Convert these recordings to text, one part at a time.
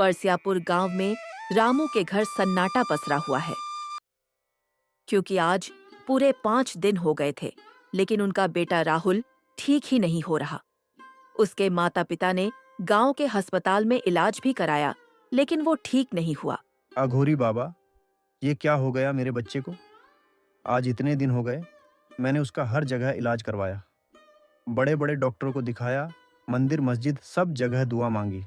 परसियापुर गांव में रामू के घर सन्नाटा पसरा हुआ है, क्योंकि आज पूरे 5 दिन हो गए थे, लेकिन उनका बेटा राहुल ठीक ही नहीं हो रहा। उसके माता पिता ने गांव के अस्पताल में इलाज भी कराया, लेकिन वो ठीक नहीं हुआ। अघोरी बाबा, ये क्या हो गया मेरे बच्चे को? आज इतने दिन हो गए, मैंने उसका हर जगह इलाज करवाया, बड़े बड़े डॉक्टरों को दिखाया, मंदिर मस्जिद सब जगह दुआ मांगी,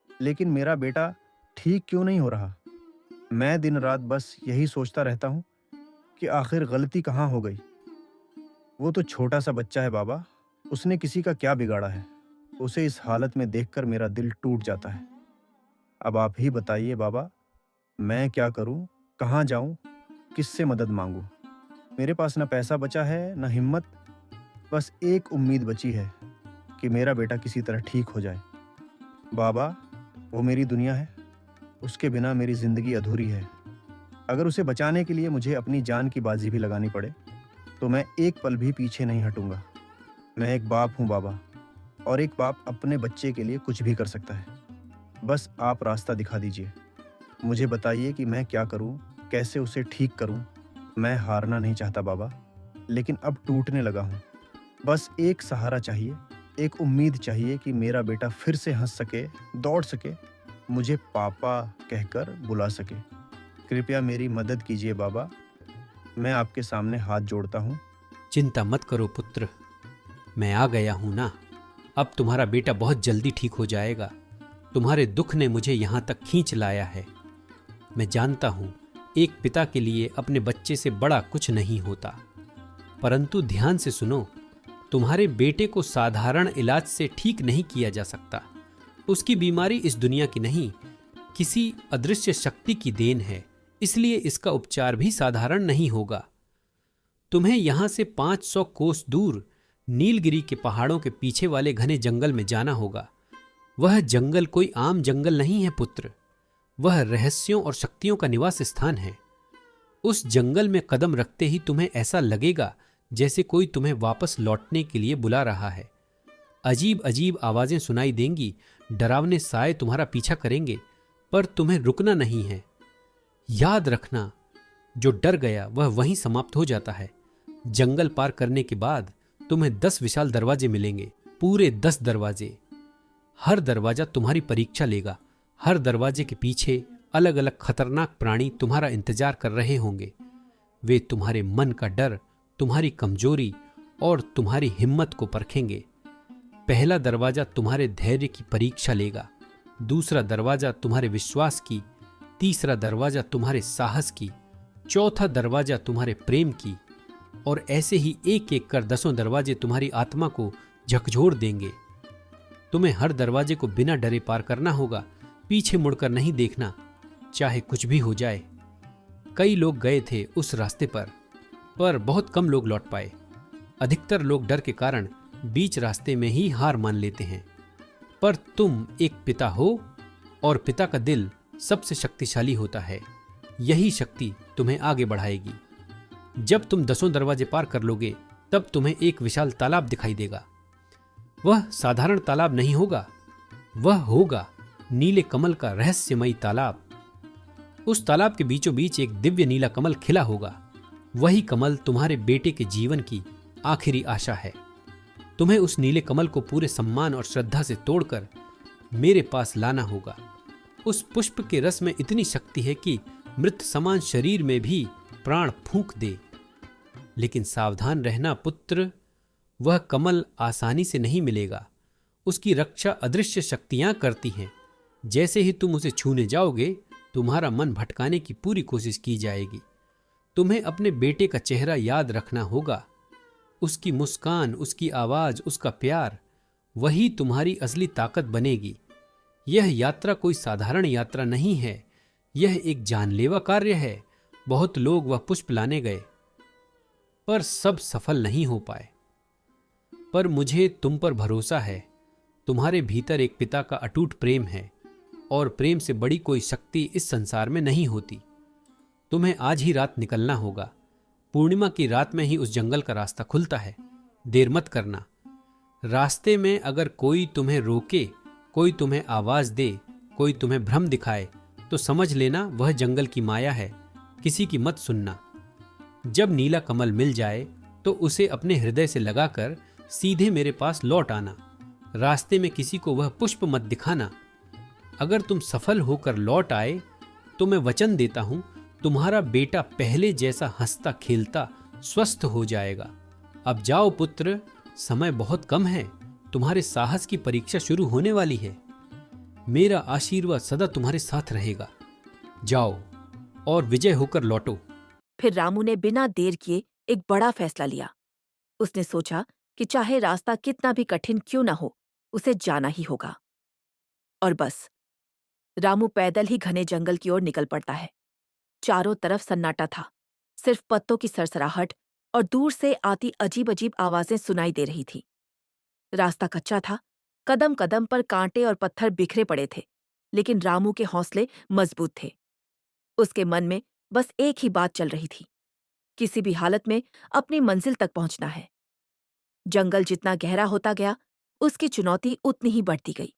लेकिन मेरा बेटा ठीक क्यों नहीं हो रहा? मैं दिन रात बस यही सोचता रहता हूँ कि आखिर गलती कहाँ हो गई। वो तो छोटा सा बच्चा है बाबा, उसने किसी का क्या बिगाड़ा है? उसे इस हालत में देखकर मेरा दिल टूट जाता है। अब आप ही बताइए बाबा, मैं क्या करूं, कहां जाऊं, किससे मदद मांगूं? मेरे पास ना पैसा बचा है, ना हिम्मत। बस एक उम्मीद बची है कि मेरा बेटा किसी तरह ठीक हो जाए। बाबा, वो मेरी दुनिया है, उसके बिना मेरी जिंदगी अधूरी है। अगर उसे बचाने के लिए मुझे अपनी जान की बाजी भी लगानी पड़े, तो मैं एक पल भी पीछे नहीं हटूंगा। मैं एक बाप हूं बाबा, और एक बाप अपने बच्चे के लिए कुछ भी कर सकता है। बस आप रास्ता दिखा दीजिए। मुझे बताइए कि मैं क्या करूं, कैसे उसे ठीक करूं। मैं हारना नहीं चाहता बाबा, लेकिन अब टूटने लगा हूं। बस एक सहारा चाहिए, एक उम्मीद चाहिए कि मेरा बेटा फिर से हंस सके, दौड़ सके, मुझे पापा कहकर बुला सके। कृपया मेरी मदद कीजिए बाबा, मैं आपके सामने हाथ जोड़ता हूं। चिंता मत करो पुत्र, मैं आ गया हूं ना। अब तुम्हारा बेटा बहुत जल्दी ठीक हो जाएगा। तुम्हारे दुख ने मुझे यहां तक खींच लाया है। मैं जानता हूं, एक पिता के लिए अपने बच्चे से बड़ा कुछ नहीं होता, परंतु ध्यान से सुनो, तुम्हारे बेटे को साधारण इलाज से ठीक नहीं किया जा सकता। उसकी बीमारी इस दुनिया की नहीं, किसी अदृश्य शक्ति की देन है, इसलिए इसका उपचार भी साधारण नहीं होगा। तुम्हें यहां से 500 कोस दूर नीलगिरी के पहाड़ों के पीछे वाले घने जंगल में जाना होगा। वह जंगल कोई आम जंगल नहीं है पुत्र, वह रहस्यों और शक्तियों का निवास स्थान है। उस जंगल में कदम रखते ही तुम्हें ऐसा लगेगा जैसे कोई तुम्हें वापस लौटने के लिए बुला रहा है। अजीब अजीब आवाजें सुनाई देंगी, डरावने साए तुम्हारा पीछा करेंगे, पर तुम्हें रुकना नहीं है। याद रखना, जो डर गया वह वहीं समाप्त हो जाता है। जंगल पार करने के बाद तुम्हें 10 विशाल दरवाजे मिलेंगे, पूरे 10 दरवाजे। हर दरवाजा तुम्हारी परीक्षा लेगा। हर दरवाजे के पीछे अलग अलग खतरनाक प्राणी तुम्हारा इंतजार कर रहे होंगे। वे तुम्हारे मन का डर, तुम्हारी कमजोरी और तुम्हारी हिम्मत को परखेंगे। पहला दरवाजा तुम्हारे धैर्य की परीक्षा लेगा, दूसरा दरवाजा तुम्हारे विश्वास की, तीसरा दरवाजा तुम्हारे साहस की, चौथा दरवाजा तुम्हारे प्रेम की, और ऐसे ही एक एक कर 10 दरवाजे तुम्हारी आत्मा को झकझोर देंगे। तुम्हें हर दरवाजे को बिना डरे पार करना होगा, पीछे मुड़कर नहीं देखना, चाहे कुछ भी हो जाए। कई लोग गए थे उस रास्ते पर बहुत कम लोग लौट पाए। अधिकतर लोग डर के कारण बीच रास्ते में ही हार मान लेते हैं। पर तुम एक पिता हो, और पिता का दिल सबसे शक्तिशाली होता है। यही शक्ति तुम्हें आगे बढ़ाएगी। जब तुम 10 दरवाजे पार कर लोगे, तब तुम्हें एक विशाल तालाब दिखाई देगा। वह साधारण तालाब नहीं होगा, वह होगा नीले कमल का रहस्यमयी तालाब। उस तालाब के बीचों बीच एक दिव्य नीला कमल खिला होगा। वही कमल तुम्हारे बेटे के जीवन की आखिरी आशा है। तुम्हें उस नीले कमल को पूरे सम्मान और श्रद्धा से तोड़कर मेरे पास लाना होगा। उस पुष्प के रस में इतनी शक्ति है कि मृत समान शरीर में भी प्राण फूंक दे। लेकिन सावधान रहना पुत्र, वह कमल आसानी से नहीं मिलेगा। उसकी रक्षा अदृश्य शक्तियां करती हैं। जैसे ही तुम उसे छूने जाओगे, तुम्हारा मन भटकाने की पूरी कोशिश की जाएगी। तुम्हें अपने बेटे का चेहरा याद रखना होगा, उसकी मुस्कान, उसकी आवाज, उसका प्यार, वही तुम्हारी असली ताकत बनेगी। यह यात्रा कोई साधारण यात्रा नहीं है, यह एक जानलेवा कार्य है। बहुत लोग वह पुष्प लाने गए, पर सब सफल नहीं हो पाए। पर मुझे तुम पर भरोसा है। तुम्हारे भीतर एक पिता का अटूट प्रेम है, और प्रेम से बड़ी कोई शक्ति इस संसार में नहीं होती। तुम्हें आज ही रात निकलना होगा। पूर्णिमा की रात में ही उस जंगल का रास्ता खुलता है। देर मत करना। रास्ते में अगर कोई तुम्हें रोके, कोई तुम्हें आवाज दे, कोई तुम्हें भ्रम दिखाए तो समझ लेना वह जंगल की माया है, किसी की मत सुनना। जब नीला कमल मिल जाए तो उसे अपने हृदय से लगाकर सीधे मेरे पास लौट आना। रास्ते में किसी को वह पुष्प मत दिखाना। अगर तुम सफल होकर लौट आए तो मैं वचन देता हूं तुम्हारा बेटा पहले जैसा हंसता खेलता स्वस्थ हो जाएगा। अब जाओ पुत्र, समय बहुत कम है, तुम्हारे साहस की परीक्षा शुरू होने वाली है। मेरा आशीर्वाद सदा तुम्हारे साथ रहेगा। जाओ और विजय होकर लौटो। फिर रामू ने बिना देर किए एक बड़ा फैसला लिया। उसने सोचा कि चाहे रास्ता कितना भी कठिन क्यों न हो, उसे जाना ही होगा। और बस रामू पैदल ही घने जंगल की ओर निकल पड़ता है। चारों तरफ सन्नाटा था, सिर्फ पत्तों की सरसराहट और दूर से आती अजीब अजीब आवाजें सुनाई दे रही थी। रास्ता कच्चा था, कदम कदम पर कांटे और पत्थर बिखरे पड़े थे, लेकिन रामू के हौसले मजबूत थे। उसके मन में बस एक ही बात चल रही थी, किसी भी हालत में अपनी मंजिल तक पहुंचना है। जंगल जितना गहरा होता गया, उसकी चुनौती उतनी ही बढ़ती गई।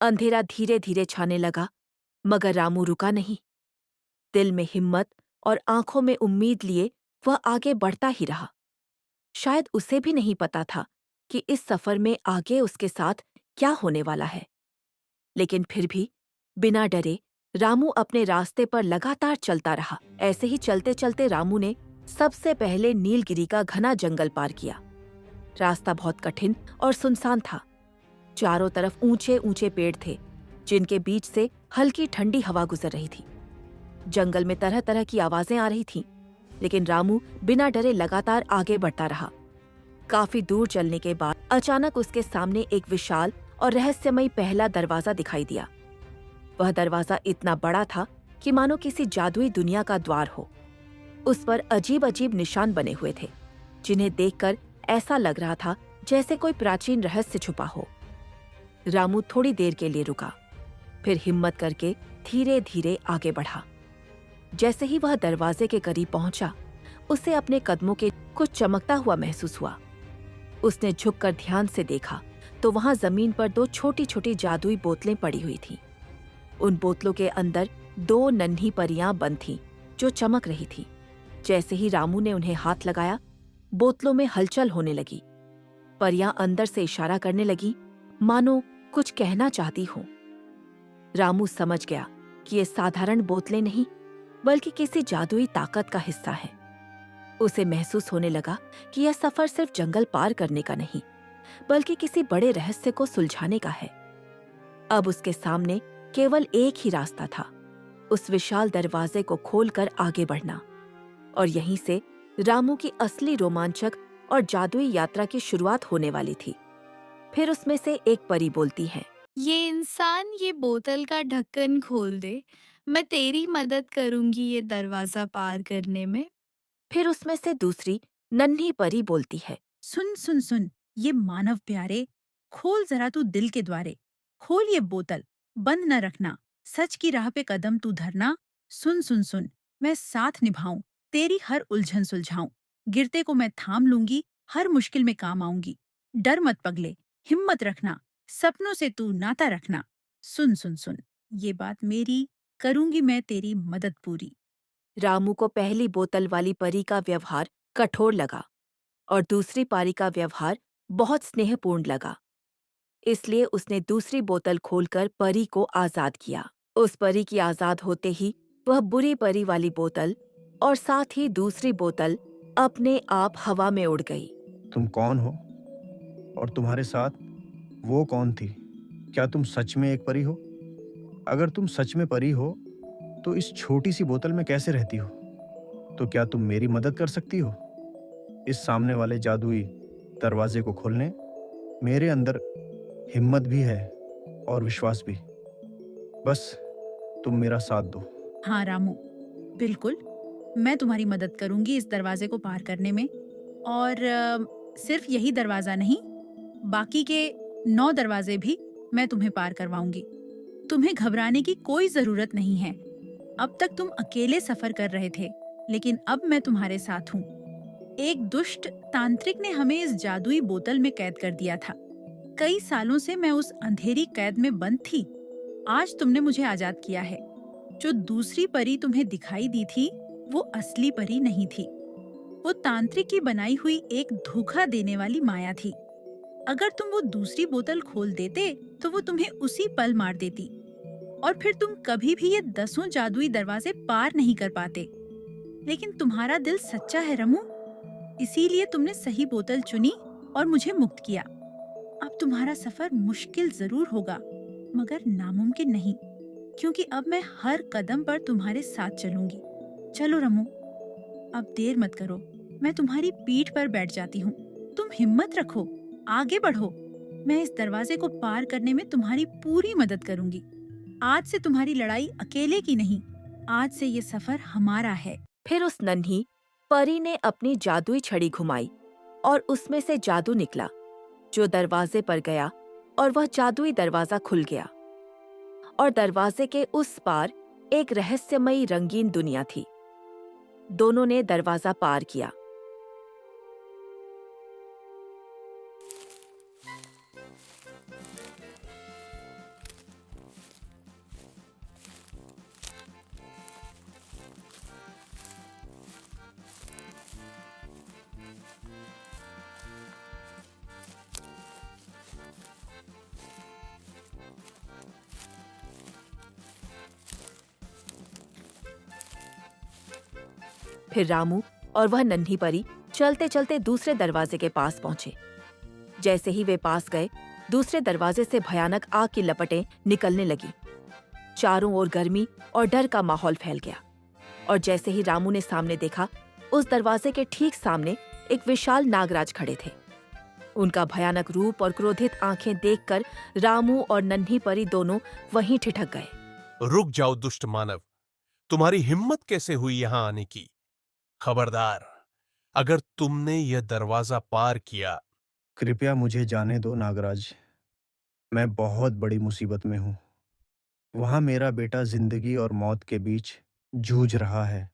अंधेरा धीरे धीरे छाने लगा, मगर रामू रुका नहीं। दिल में हिम्मत और आंखों में उम्मीद लिए वह आगे बढ़ता ही रहा। शायद उसे भी नहीं पता था कि इस सफर में आगे उसके साथ क्या होने वाला है, लेकिन फिर भी बिना डरे रामू अपने रास्ते पर लगातार चलता रहा। ऐसे ही चलते चलते रामू ने सबसे पहले नीलगिरी का घना जंगल पार किया। रास्ता बहुत कठिन और सुनसान था। चारों तरफ ऊंचे ऊंचे पेड़ थे, जिनके बीच से हल्की ठंडी हवा गुजर रही थी। जंगल में तरह तरह की आवाजें आ रही थीं, लेकिन रामू बिना डरे लगातार आगे बढ़ता रहा। काफी दूर चलने के बाद अचानक उसके सामने एक विशाल और रहस्यमयी पहला दरवाजा दिखाई दिया। वह दरवाजा इतना बड़ा था कि मानो किसी जादुई दुनिया का द्वार हो। उस पर अजीब अजीब निशान बने हुए थे, जिन्हें देखकर ऐसा लग रहा था जैसे कोई प्राचीन रहस्य छुपा हो। रामू थोड़ी देर के लिए रुका, फिर हिम्मत करके धीरे धीरे आगे बढ़ा। जैसे ही वह दरवाजे के करीब पहुंचा, उसे अपने कदमों के कुछ चमकता हुआ महसूस हुआ। उसने झुककर ध्यान से देखा तो वहां जमीन पर दो छोटी छोटी जादुई बोतलें पड़ी हुई थीं। उन बोतलों के अंदर दो नन्ही परियां बंद थीं, जो चमक रही थी। जैसे ही रामू ने उन्हें हाथ लगाया, बोतलों में हलचल होने लगी। परियां अंदर से इशारा करने लगी, मानो कुछ कहना चाहती हो। रामू समझ गया कि ये साधारण बोतलें नहीं, बल्कि किसी जादुई ताकत का हिस्सा है। उसे महसूस होने लगा कि यह सफर सिर्फ जंगल पार करने का नहीं, बल्कि किसी बड़े रहस्य को सुलझाने का है। अब उसके सामने केवल एक ही रास्ता था, उस विशाल दरवाजे को खोलकर आगे बढ़ना। और यहीं से रामू की असली रोमांचक और जादुई यात्रा की शुरुआत होने वाली थी। फिर उसमें से एक परी बोलती है, ये इंसान ये बोतल का ढक्कन खोल दे, मैं तेरी मदद करूंगी ये दरवाजा पार करने में। फिर उसमें से दूसरी नन्ही परी बोलती है, सुन सुन सुन, ये मानव प्यारे, खोल जरा तू दिल के द्वारे। खोल ये बोतल, बंद न रखना, सच की राह पे कदम तू धरना। सुन सुन सुन, मैं साथ निभाऊं, तेरी हर उलझन सुलझाऊं। गिरते को मैं थाम लूंगी, हर मुश्किल में काम आऊंगी। डर मत पगले, हिम्मत रखना, सपनों से तू नाता रखना। सुन सुन सुन, ये बात मेरी, करूंगी मैं तेरी मदद पूरी। रामू को पहली बोतल वाली परी का व्यवहार कठोर लगा और दूसरी परी का व्यवहार बहुत स्नेहपूर्ण लगा। इसलिए उसने दूसरी बोतल खोलकर परी को आजाद किया। उस परी की आजाद होते ही वह बुरी परी वाली बोतल और साथ ही दूसरी बोतल अपने आप हवा में उड़ गई। तुम कौन हो और तुम्हारे साथ वो कौन थी? क्या तुम सच में एक परी हो? अगर तुम सच में परी हो तो इस छोटी सी बोतल में कैसे रहती हो? तो क्या तुम मेरी मदद कर सकती हो इस सामने वाले जादुई दरवाजे को खोलने? मेरे अंदर हिम्मत भी है और विश्वास भी। बस तुम मेरा साथ दो। हाँ रामू, बिल्कुल, मैं तुम्हारी मदद करूंगी इस दरवाजे को पार करने में। और सिर्फ यही दरवाजा नहीं, बाकी के 9 दरवाजे भी मैं तुम्हें पार करवाऊंगी। तुम्हें घबराने की कोई जरूरत नहीं है। अब तक तुम अकेले सफर कर रहे थे, लेकिन अब मैं तुम्हारे साथ हूँ। एक दुष्ट तांत्रिक ने हमें इस जादुई बोतल में कैद कर दिया था। कई सालों से मैं उस अंधेरी कैद में बंद थी, आज तुमने मुझे आजाद किया है। जो दूसरी परी तुम्हें दिखाई दी थी, वो असली परी नहीं थी। वो तांत्रिक की बनाई हुई एक धोखा देने वाली माया थी। अगर तुम वो दूसरी बोतल खोल देते, तो वो तुम्हें उसी पल मार देती और फिर तुम कभी भी ये 10 जादुई दरवाजे पार नहीं कर पाते। लेकिन तुम्हारा दिल सच्चा है रमू, इसीलिए तुमने सही बोतल चुनी और मुझे मुक्त किया। अब तुम्हारा सफर मुश्किल जरूर होगा, मगर नामुमकिन नहीं, क्योंकि अब मैं हर कदम पर तुम्हारे साथ चलूंगी। चलो रमू, अब देर मत करो, मैं तुम्हारी पीठ पर बैठ जाती हूँ। तुम हिम्मत रखो, आगे बढ़ो। मैं इस दरवाजे को पार करने में तुम्हारी पूरी मदद करूंगी। आज से तुम्हारी लड़ाई अकेले की नहीं, आज से ये सफर हमारा है। फिर उस नन्ही परी ने अपनी जादुई छड़ी घुमाई और उसमें से जादू निकला जो दरवाजे पर गया, और वह जादुई दरवाजा खुल गया और दरवाजे के उस पार एक रहस्यमयी रंगीन दुनिया थी। दोनों ने दरवाजा पार किया। फिर रामू और वह नन्ही परी चलते चलते दूसरे दरवाजे के पास पहुंचे। जैसे ही वे पास गए, दूसरे दरवाजे से भयानक आग की लपटें निकलने लगी। चारों ओर गर्मी और डर का माहौल फैल गया, और जैसे ही रामू ने सामने देखा, उस दरवाजे के ठीक सामने एक विशाल नागराज खड़े थे। उनका भयानक रूप और क्रोधित आंखें देखकर रामू और नन्ही परी दोनों वहीं ठिठक गए। रुक जाओ दुष्ट मानव, तुम्हारी हिम्मत कैसे हुई यहां आने की? खबरदार, अगर तुमने यह दरवाजा पार किया। कृपया मुझे जाने दो नागराज, मैं बहुत बड़ी मुसीबत में हूँ। वहाँ मेरा बेटा जिंदगी और मौत के बीच जूझ रहा है।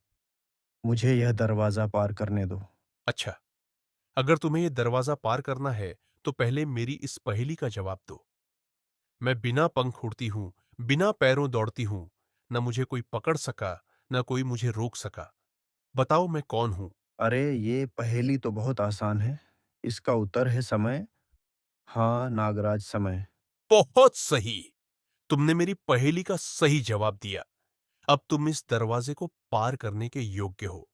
मुझे यह दरवाजा पार करने दो। अच्छा, अगर तुम्हें यह दरवाजा पार करना है तो पहले मेरी इस पहेली का जवाब दो। मैं बिना पंख उड़ती हूं, बिना पैरों दौड़ती हूं, न मुझे कोई पकड़ सका, न कोई मुझे रोक सका। बताओ मैं कौन हूं? अरे ये पहेली तो बहुत आसान है। इसका उत्तर है समय। हाँ नागराज, समय। बहुत सही, तुमने मेरी पहेली का सही जवाब दिया। अब तुम इस दरवाजे को पार करने के योग्य हो।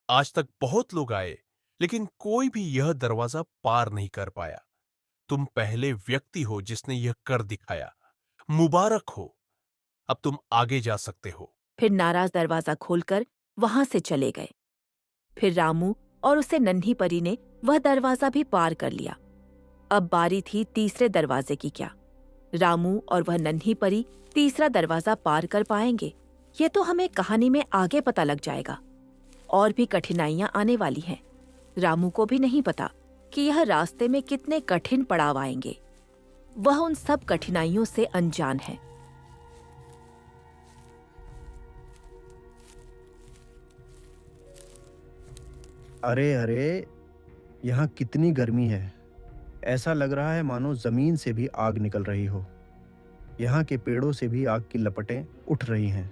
आज तक बहुत लोग आए, लेकिन कोई भी यह दरवाजा पार नहीं कर पाया। तुम पहले व्यक्ति हो जिसने यह कर दिखाया। मुबारक हो, अब तुम आगे जा सकते हो। फिर नाराज दरवाजा खोलकर वहां से चले गए। फिर रामू और उसे नन्ही परी ने वह दरवाजा भी पार कर लिया। अब बारी थी तीसरे दरवाजे की। क्या रामू और वह नन्ही परी तीसरा दरवाजा पार कर पाएंगे? ये तो हमें कहानी में आगे पता लग जाएगा। और भी कठिनाइयां आने वाली हैं। रामू को भी नहीं पता कि यह रास्ते में कितने कठिन पड़ाव आएंगे। वह उन सब कठिनाइयों से अनजान है। अरे अरे, यहाँ कितनी गर्मी है। ऐसा लग रहा है मानो जमीन से भी आग निकल रही हो। यहाँ के पेड़ों से भी आग की लपटें उठ रही हैं,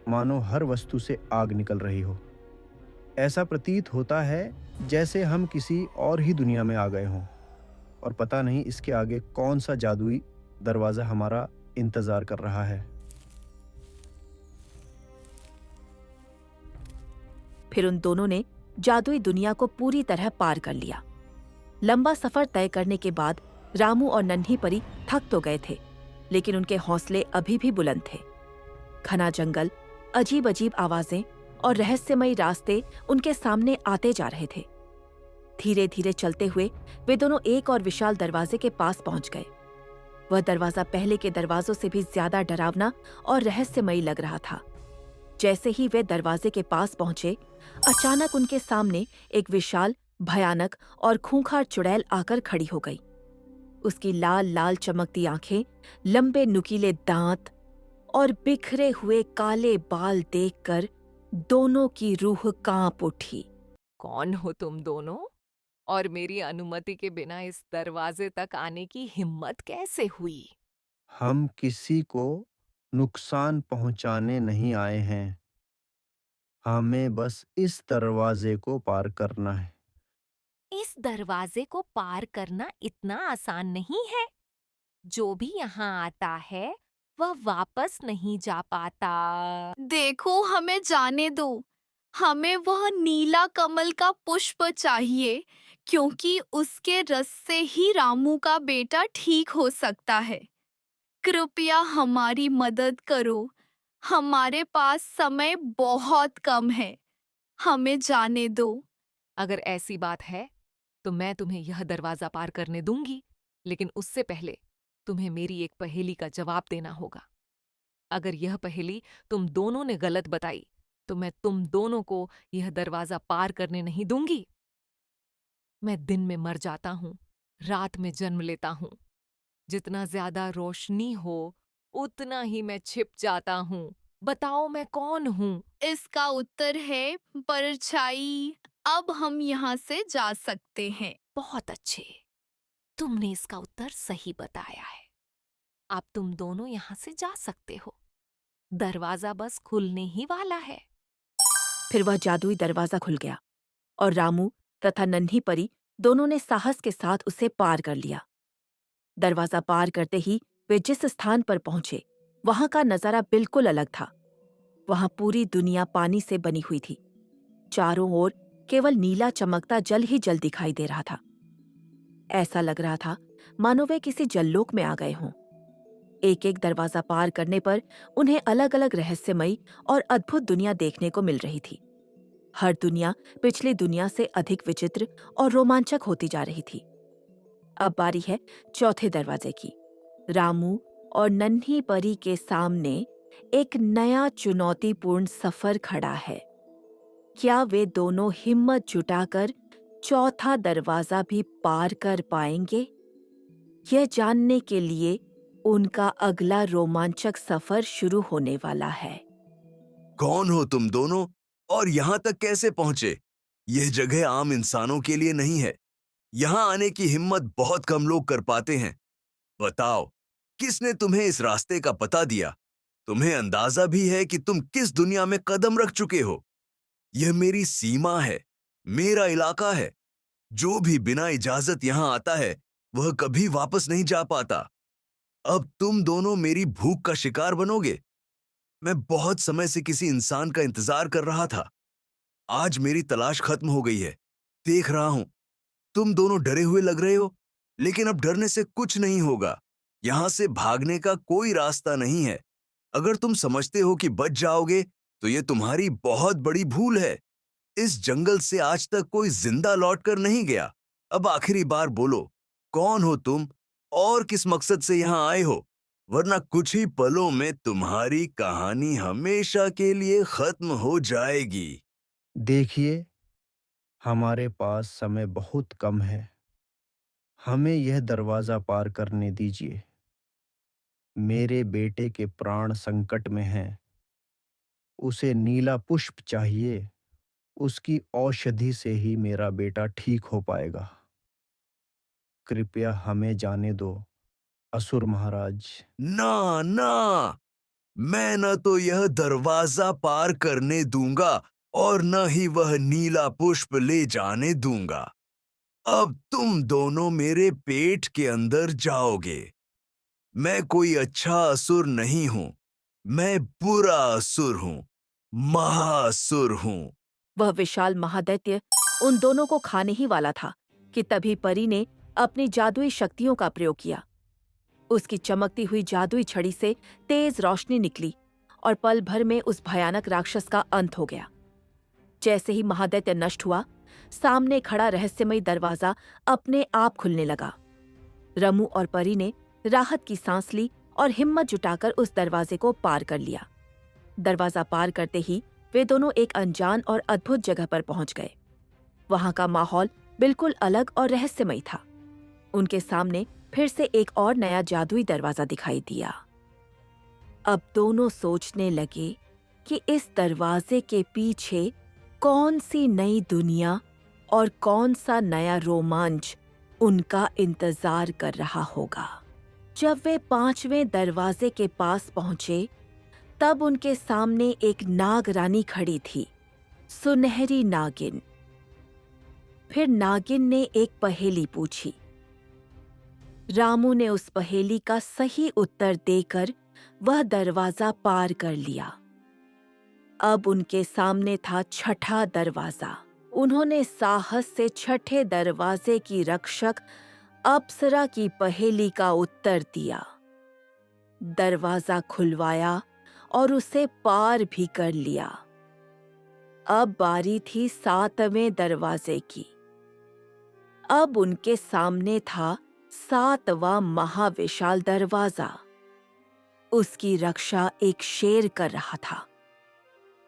मानो हर वस्तु से आग निकल रही हो। ऐसा प्रतीत होता है जैसे हम किसी और ही दुनिया में आ गए हों, और पता नहीं इसके आगे कौन सा जादुई दरवाजा हमारा इंतजार कर रहा है। फिर उन दोनों ने जादुई दुनिया को पूरी तरह पार कर लिया। लंबा सफर तय करने के बाद रामू और नन्ही परी थक तो गए थे, लेकिन उनके हौसले अभी भी बुलंद थे। घना जंगल, अजीब अजीब आवाजें और रहस्यमयी रास्ते उनके सामने आते जा रहे थे। धीरे धीरे चलते हुए वे दोनों एक और विशाल दरवाजे के पास पहुंच गए। वह दरवाजा पहले के दरवाजों से भी ज्यादा डरावना और रहस्यमयी लग रहा था। जैसे ही वे दरवाजे के पास पहुंचे, अचानक उनके सामने एक विशाल, भयानक और खूंखार चुड़ैल आकर खड़ी हो गई। उसकी लाल लाल चमकती आंखें, लंबे नुकीले दांत और बिखरे हुए काले बाल देखकर दोनों की रूह कांप उठी। कौन हो तुम दोनों? और मेरी अनुमति के बिना इस दरवाजे तक आने की हिम्मत कैसे हुई? हम किसी को नुकसान पहुंचाने नहीं आए हैं। हमें बस इस दरवाजे को पार करना है। इस दरवाजे को पार करना इतना आसान नहीं है। जो भी यहाँ आता है वह वापस नहीं जा पाता। देखो, हमें जाने दो। हमें वह नीला कमल का पुष्प चाहिए, क्योंकि उसके रस से ही रामू का बेटा ठीक हो सकता है। कृपया हमारी मदद करो। हमारे पास समय बहुत कम है। हमें जाने दो। अगर ऐसी बात है तो मैं तुम्हें यह दरवाजा पार करने दूंगी, लेकिन उससे पहले तुम्हें मेरी एक पहेली का जवाब देना होगा। अगर यह पहेली तुम दोनों ने गलत बताई तो मैं तुम दोनों को यह दरवाजा पार करने नहीं दूंगी। मैं दिन में मर जाता हूँ, रात में जन्म लेता हूँ। जितना ज्यादा रोशनी हो उतना ही मैं छिप जाता हूँ। बताओ मैं कौन हूँ? इसका उत्तर है परछाई। अब हम यहाँ से जा सकते हैं। बहुत अच्छे, तुमने इसका उत्तर सही बताया है। अब तुम दोनों यहाँ से जा सकते हो। दरवाजा बस खुलने ही वाला है। फिर वह जादुई दरवाजा खुल गया और रामू तथा नन्ही परी दोनों ने साहस के साथ उसे पार कर लिया। दरवाजा पार करते ही वे जिस स्थान पर पहुंचे वहां का नजारा बिल्कुल अलग था। वहां पूरी दुनिया पानी से बनी हुई थी। चारों ओर केवल नीला चमकता जल ही जल दिखाई दे रहा था। ऐसा लग रहा था मानो वे किसी जललोक में आ गए हों। एक एक दरवाजा पार करने पर उन्हें अलग अलग रहस्यमयी और अद्भुत दुनिया देखने को मिल रही थी। हर दुनिया पिछली दुनिया से अधिक विचित्र और रोमांचक होती जा रही थी। अब बारी है चौथे दरवाजे की। रामू और नन्ही परी के सामने एक नया चुनौतीपूर्ण सफर खड़ा है। क्या वे दोनों हिम्मत जुटाकर चौथा दरवाजा भी पार कर पाएंगे? यह जानने के लिए उनका अगला रोमांचक सफर शुरू होने वाला है। कौन हो तुम दोनों और यहाँ तक कैसे पहुंचे? यह जगह आम इंसानों के लिए नहीं है। यहाँ आने की हिम्मत बहुत कम लोग कर पाते हैं। बताओ, किसने तुम्हें इस रास्ते का पता दिया? तुम्हें अंदाजा भी है कि तुम किस दुनिया में कदम रख चुके हो? यह मेरी सीमा है, मेरा इलाका है। जो भी बिना इजाजत यहाँ आता है वह कभी वापस नहीं जा पाता। अब तुम दोनों मेरी भूख का शिकार बनोगे। मैं बहुत समय से किसी इंसान का इंतजार कर रहा था। आज मेरी तलाश खत्म हो गई है। देख रहा हूं तुम दोनों डरे हुए लग रहे हो, लेकिन अब डरने से कुछ नहीं होगा। यहां से भागने का कोई रास्ता नहीं है। अगर तुम समझते हो कि बच जाओगे तो यह तुम्हारी बहुत बड़ी भूल है। इस जंगल से आज तक कोई जिंदा लौट कर नहीं गया। अब आखिरी बार बोलो, कौन हो तुम और किस मकसद से यहाँ आए हो? वरना कुछ ही पलों में तुम्हारी कहानी हमेशा के लिए खत्म हो जाएगी। देखिए, हमारे पास समय बहुत कम है। हमें यह दरवाजा पार करने दीजिए। मेरे बेटे के प्राण संकट में हैं। उसे नीला पुष्प चाहिए। उसकी औषधि से ही मेरा बेटा ठीक हो पाएगा। कृपया हमें जाने दो, असुर महाराज। ना ना, मैं न तो यह दरवाजा पार करने दूंगा और न ही वह नीला पुष्प ले जाने दूंगा। अब तुम दोनों मेरे पेट के अंदर जाओगे। मैं कोई अच्छा असुर नहीं हूं। मैं बुरा असुर हूं, महासुर हूं। वह विशाल महादैत्य उन दोनों को खाने ही वाला था कि तभी परी ने अपनी जादुई शक्तियों का प्रयोग किया। उसकी चमकती हुई जादुई छड़ी से तेज रोशनी निकली और पल भर में उस भयानक राक्षस का अंत हो गया। जैसे ही महादैत्य नष्ट हुआ, सामने खड़ा रहस्यमयी दरवाजा अपने आप खुलने लगा। रमू और परी ने राहत की सांस ली और हिम्मत जुटाकर उस दरवाजे को पार कर लिया। दरवाजा पार करते ही वे दोनों एक अनजान और अद्भुत जगह पर पहुंच गए। वहां का माहौल बिल्कुल अलग और रहस्यमयी था। उनके सामने फिर से एक और नया जादुई दरवाजा दिखाई दिया। अब दोनों सोचने लगे कि इस दरवाजे के पीछे कौन सी नई दुनिया और कौन सा नया रोमांच उनका इंतजार कर रहा होगा। जब वे 5वें दरवाजे के पास पहुंचे तब उनके सामने एक नाग रानी खड़ी थी, सुनहरी नागिन। फिर नागिन ने एक पहेली पूछी। रामू ने उस पहेली का सही उत्तर देकर वह दरवाजा पार कर लिया। अब उनके सामने था छठा दरवाजा। उन्होंने साहस से छठे दरवाजे की रक्षक अप्सरा की पहेली का उत्तर दिया। दरवाजा खुलवाया और उसे पार भी कर लिया। अब बारी थी 7वें दरवाजे की। अब उनके सामने था 7वां महाविशाल दरवाजा। उसकी रक्षा एक शेर कर रहा था।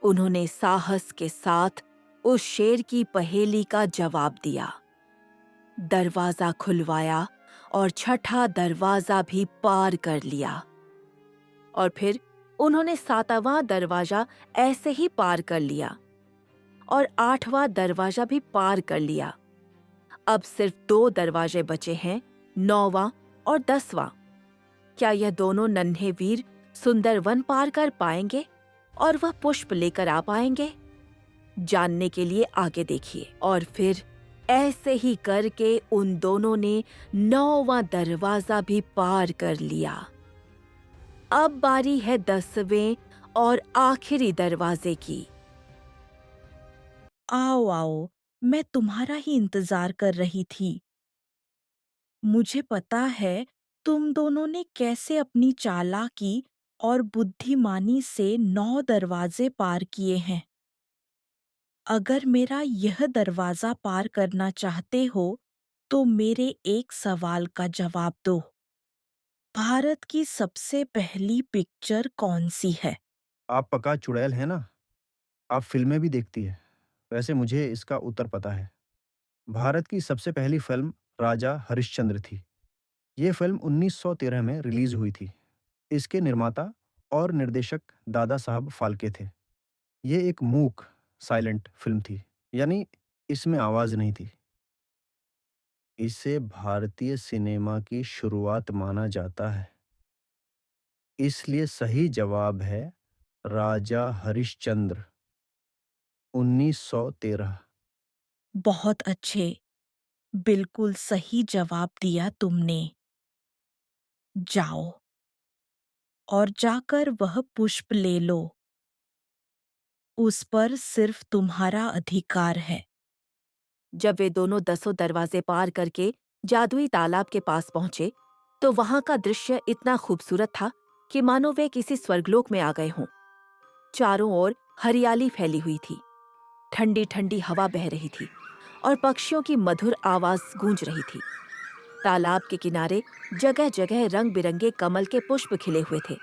उन्होंने साहस के साथ उस शेर की पहेली का जवाब दिया। दरवाजा खुलवाया और छठा दरवाजा भी पार कर लिया। और फिर उन्होंने 7वां दरवाजा ऐसे ही पार कर लिया और 8वां दरवाजा भी पार कर लिया। अब सिर्फ 2 दरवाजे बचे हैं, 9वां और 10वां। क्या यह दोनों नन्हे वीर सुंदर वन पार कर पाएंगे और वह पुष्प लेकर आ पाएंगे? जानने के लिए आगे देखिए। और फिर ऐसे ही करके उन दोनों ने 9वां दरवाजा भी पार कर लिया। अब बारी है 10वें और आखिरी दरवाजे की। आओ आओ, मैं तुम्हारा ही इंतजार कर रही थी। मुझे पता है तुम दोनों ने कैसे अपनी चालाकी और बुद्धिमानी से 9 दरवाजे पार किए हैं। अगर मेरा यह दरवाजा पार करना चाहते हो तो मेरे एक सवाल का जवाब दो। भारत की सबसे पहली पिक्चर कौन सी है? आप पक्का चुड़ैल है ना? आप फिल्में भी देखती है। वैसे मुझे इसका उत्तर पता है। भारत की सबसे पहली फिल्म राजा हरिश्चंद्र थी। ये फिल्म 1913 में रिलीज हुई थी। इसके निर्माता और निर्देशक दादा साहब फाल्के थे। ये एक मूक साइलेंट फिल्म थी, यानी इसमें आवाज नहीं थी। इसे भारतीय सिनेमा की शुरुआत माना जाता है। इसलिए सही जवाब है राजा हरिश्चंद्र, 1913। बहुत अच्छे, बिल्कुल सही जवाब दिया तुमने। जाओ और जाकर वह पुष्प ले लो। उस पर सिर्फ तुम्हारा अधिकार है। जब वे दोनों 10 दरवाजे पार करके जादुई तालाब के पास पहुंचे तो वहां का दृश्य इतना खूबसूरत था कि मानो वे किसी स्वर्गलोक में आ गए हों। चारों ओर हरियाली फैली हुई थी, ठंडी ठंडी हवा बह रही थी और पक्षियों की मधुर आवाज गूंज रही थी। तालाब के किनारे जगह जगह रंग बिरंगे कमल के पुष्प खिले हुए थे,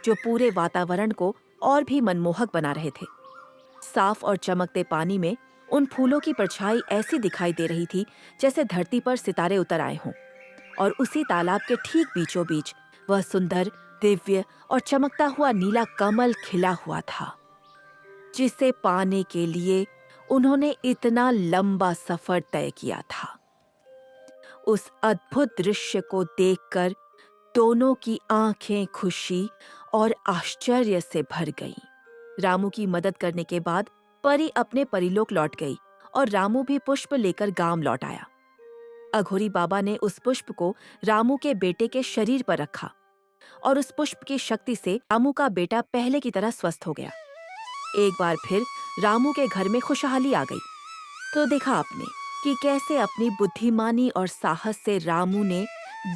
जो पूरे वातावरण को और भी मनमोहक बना रहे थे। साफ और चमकते पानी में उन फूलों की परछाई ऐसी दिखाई दे रही थी जैसे धरती पर सितारे उतर आए हों। और उसी तालाब के ठीक बीचों बीच वह सुंदर, दिव्य और चमकता हुआ नीला कमल खिला हुआ था, जिसे पाने के लिए उन्होंने इतना लंबा सफर तय किया था। उस अद्भुत दृश्य को देखकर दोनों की आंखें खुशी और आश्चर्य से भर गईं। रामू की मदद करने के बाद परी अपने परिलोक लौट गई और रामू भी पुष्प लेकर गांव लौट आया। अघोरी बाबा ने उस पुष्प को रामू के बेटे के शरीर पर रखा और उस पुष्प की शक्ति से रामू का बेटा पहले की तरह स्वस्थ हो गया। एक बार फिर रामू के घर में खुशहाली आ गई। तो देखा आपने कि कैसे अपनी बुद्धिमानी और साहस से रामू ने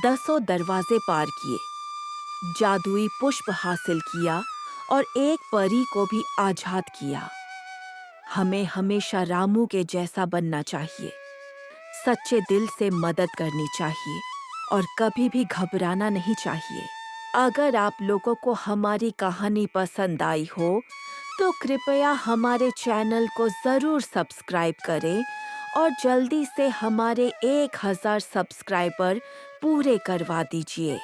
10 दरवाजे पार किए, जादुई पुष्प हासिल किया और एक परी को भी आजाद किया। हमें हमेशा रामू के जैसा बनना चाहिए, सच्चे दिल से मदद करनी चाहिए और कभी भी घबराना नहीं चाहिए। अगर आप लोगों को हमारी कहानी पसंद आई हो तो कृपया हमारे चैनल को जरूर सब्सक्राइब करें और जल्दी से हमारे 1000 सब्सक्राइबर पूरे करवा दीजिए।